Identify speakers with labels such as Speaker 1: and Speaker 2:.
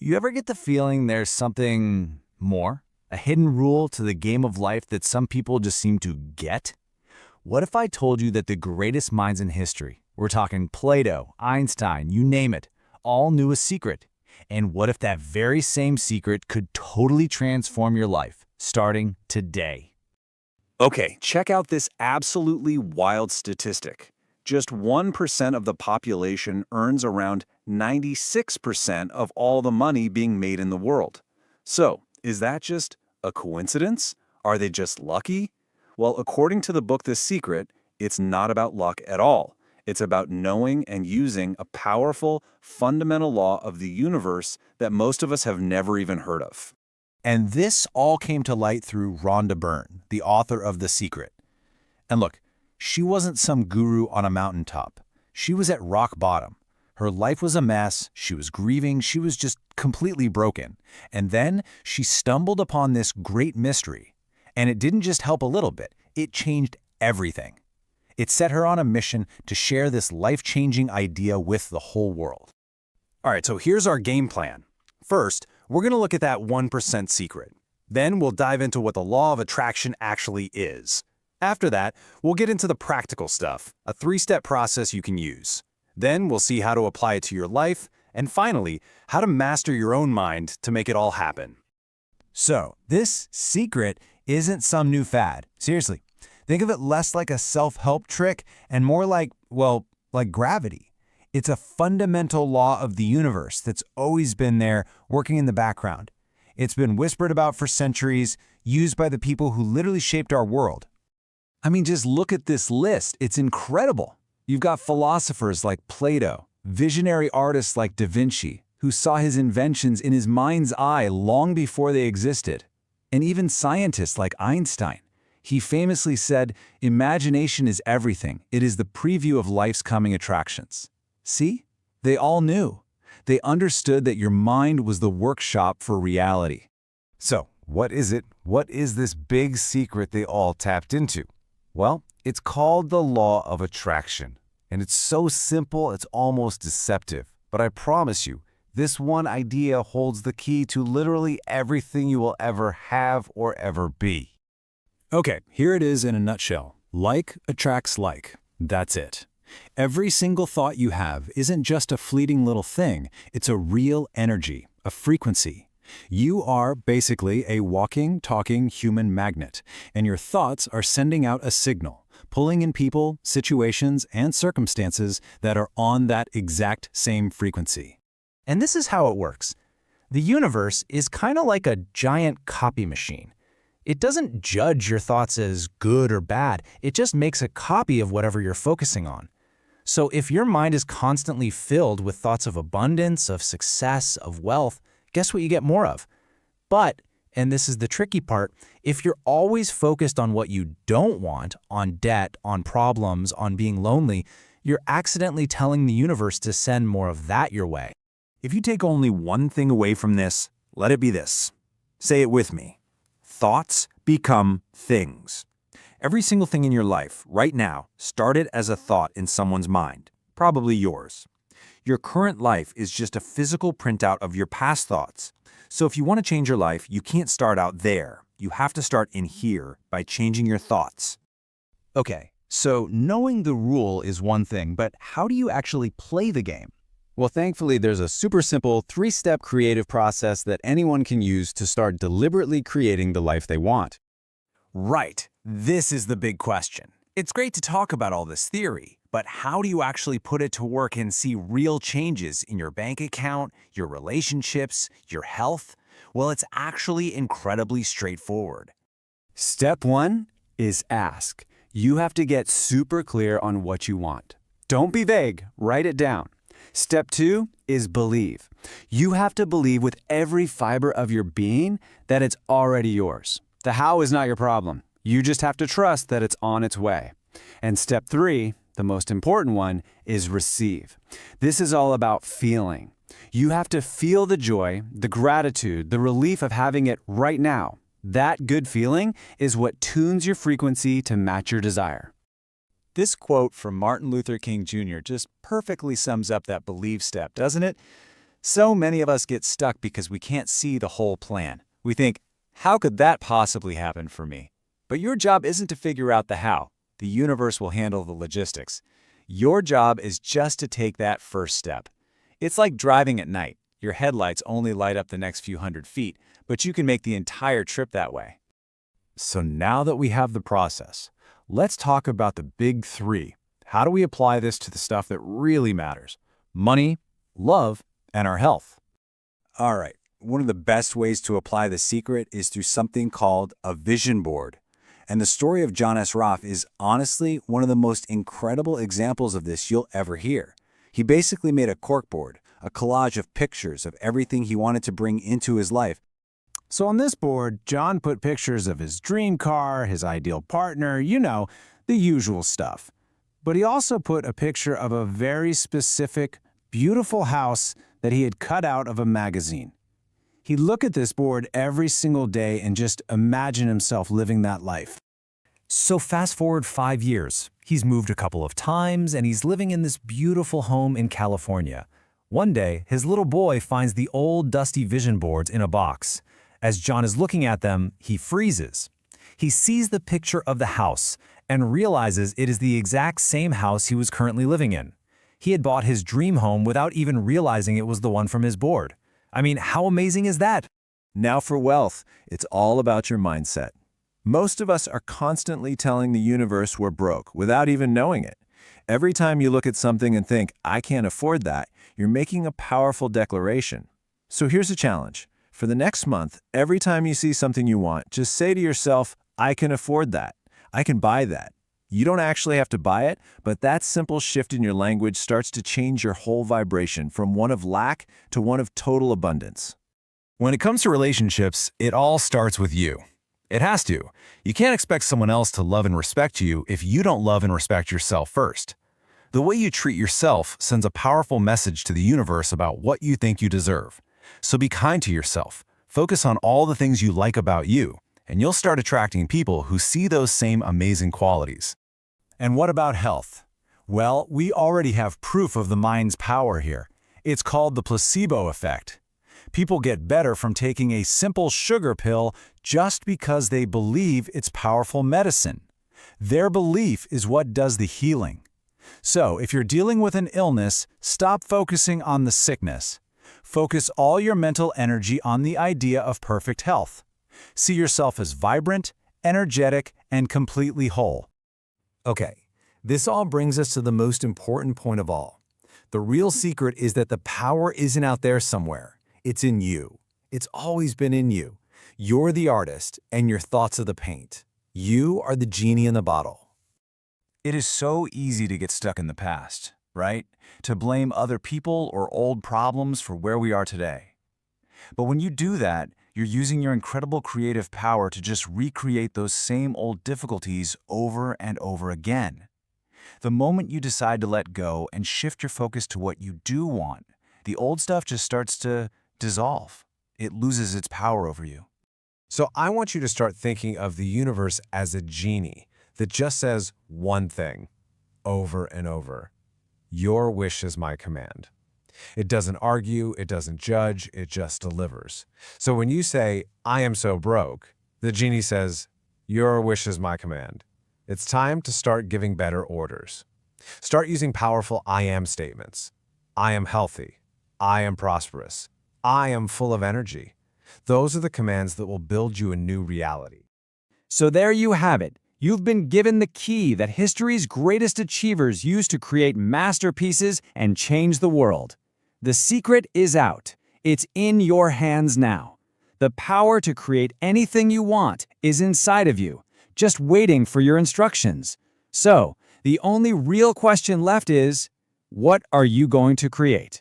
Speaker 1: You ever get the feeling there's something more? A hidden rule to the game of life that some people just seem to get? What if I told you that the greatest minds in history, we're talking Plato, Einstein, you name it, all knew a secret? And what if that very same secret could totally transform your life, starting today?
Speaker 2: Okay, check out this absolutely wild statistic. Just 1% of the population earns around 96% of all the money being made in the world. So, is that just a coincidence? Are they just lucky? Well, according to the book The Secret, it's not about luck at all. It's about knowing and using a powerful, fundamental law of the universe that most of us have never even heard of.
Speaker 1: And this all came to light through Rhonda Byrne, the author of The Secret. And look, she wasn't some guru on a mountaintop. She was at rock bottom. Her life was a mess, she was grieving, she was just completely broken. And then she stumbled upon this great mystery. And it didn't just help a little bit, it changed everything. It set her on a mission to share this life-changing idea with the whole world.
Speaker 2: All right, so here's our game plan. First, we're going to look at that 1% secret. Then we'll dive into what the law of attraction actually is. After that, we'll get into the practical stuff, a 3-step process you can use. Then we'll see how to apply it to your life, and finally, how to master your own mind to make it all happen.
Speaker 1: So, this secret isn't some new fad. Seriously, think of it less like a self-help trick and more like, well, like gravity. It's a fundamental law of the universe that's always been there, working in the background. It's been whispered about for centuries, used by the people who literally shaped our world. I mean, just look at this list. It's incredible. You've got philosophers like Plato, visionary artists like Da Vinci, who saw his inventions in his mind's eye long before they existed, and even scientists like Einstein. He famously said, "Imagination is everything. It is the preview of life's coming attractions." See? They all knew. They understood that your mind was the workshop for reality. So, what is it? What is this big secret they all tapped into? Well, it's called the law of attraction. And it's so simple, it's almost deceptive. But I promise you, this one idea holds the key to literally everything you will ever have or ever be.
Speaker 2: Okay, here it is in a nutshell. Like attracts like. That's it. Every single thought you have isn't just a fleeting little thing. It's a real energy, a frequency. You are basically a walking, talking human magnet, and your thoughts are sending out a signal, pulling in people, situations, and circumstances that are on that exact same frequency.
Speaker 1: And this is how it works. The universe is kind of like a giant copy machine. It doesn't judge your thoughts as good or bad. It just makes a copy of whatever you're focusing on. So if your mind is constantly filled with thoughts of abundance, of success, of wealth, guess what you get more of? But, and this is the tricky part, if you're always focused on what you don't want, on debt, on problems, on being lonely, you're accidentally telling the universe to send more of that your way.
Speaker 2: If you take only one thing away from this, let it be this. Say it with me. Thoughts become things. Every single thing in your life, right now, started as a thought in someone's mind, probably yours. Your current life is just a physical printout of your past thoughts. So if you want to change your life, you can't start out there. You have to start in here by changing your thoughts.
Speaker 1: Okay, so knowing the rule is one thing, but how do you actually play the game? Well, thankfully, there's a super simple 3-step creative process that anyone can use to start deliberately creating the life they want.
Speaker 2: Right. This is the big question. It's great to talk about all this theory, but how do you actually put it to work and see real changes in your bank account, your relationships, your health? Well, it's actually incredibly straightforward. Step 1 is ask. You have to get super clear on what you want. Don't be vague, write it down. Step 2 is believe. You have to believe with every fiber of your being that it's already yours. The how is not your problem. You just have to trust that it's on its way. And step 3, the most important one, is receive. This is all about feeling. You have to feel the joy, the gratitude, the relief of having it right now. That good feeling is what tunes your frequency to match your desire.
Speaker 3: This quote from Martin Luther King Jr. just perfectly sums up that believe step, doesn't it?
Speaker 1: So many of us get stuck because we can't see the whole plan. We think, how could that possibly happen for me? But your job isn't to figure out the how. The universe will handle the logistics. Your job is just to take that first step. It's like driving at night. Your headlights only light up the next few hundred feet, but you can make the entire trip that way. So now that we have the process, let's talk about the big three. How do we apply this to the stuff that really matters? Money, love, and our health. All right, one of the best ways to apply the secret is through something called a vision board. And the story of John S. Roth is honestly one of the most incredible examples of this you'll ever hear. He basically made a corkboard, a collage of pictures of everything he wanted to bring into his life. So on this board, John put pictures of his dream car, his ideal partner, the usual stuff. But he also put a picture of a very specific, beautiful house that he had cut out of a magazine. He'd look at this board every single day and just imagine himself living that life. So fast forward 5 years. He's moved a couple of times and he's living in this beautiful home in California. One day, his little boy finds the old dusty vision boards in a box. As John is looking at them, he freezes. He sees the picture of the house and realizes it is the exact same house he was currently living in. He had bought his dream home without even realizing it was the one from his board. I mean, how amazing is that? Now for wealth, it's all about your mindset. Most of us are constantly telling the universe we're broke without even knowing it. Every time you look at something and think, I can't afford that, you're making a powerful declaration. So here's a challenge. For the next month, every time you see something you want, just say to yourself, I can afford that. I can buy that. You don't actually have to buy it, but that simple shift in your language starts to change your whole vibration from one of lack to one of total abundance. When it comes to relationships, it all starts with you. It has to. You can't expect someone else to love and respect you if you don't love and respect yourself first. The way you treat yourself sends a powerful message to the universe about what you think you deserve. So be kind to yourself. Focus on all the things you like about you, and you'll start attracting people who see those same amazing qualities. And what about health? Well, we already have proof of the mind's power here. It's called the placebo effect. People get better from taking a simple sugar pill just because they believe it's powerful medicine. Their belief is what does the healing. So, if you're dealing with an illness, stop focusing on the sickness. Focus all your mental energy on the idea of perfect health. See yourself as vibrant, energetic, and completely whole. Okay, this all brings us to the most important point of all. The real secret is that the power isn't out there somewhere. It's in you. It's always been in you. You're the artist, and your thoughts are the paint. You are the genie in the bottle. It is so easy to get stuck in the past, right? To blame other people or old problems for where we are today. But when you do that, you're using your incredible creative power to just recreate those same old difficulties over and over again. The moment you decide to let go and shift your focus to what you do want, the old stuff just starts to dissolve. It loses its power over you.
Speaker 3: So I want you to start thinking of the universe as a genie that just says one thing over and over. Your wish is my command. It doesn't argue, it doesn't judge, it just delivers. So when you say, I am so broke, the genie says, your wish is my command. It's time to start giving better orders. Start using powerful I am statements. I am healthy. I am prosperous. I am full of energy. Those are the commands that will build you a new reality.
Speaker 2: So there you have it. You've been given the key that history's greatest achievers used to create masterpieces and change the world. The secret is out. It's in your hands now. The power to create anything you want is inside of you, just waiting for your instructions. So, the only real question left is, what are you going to create?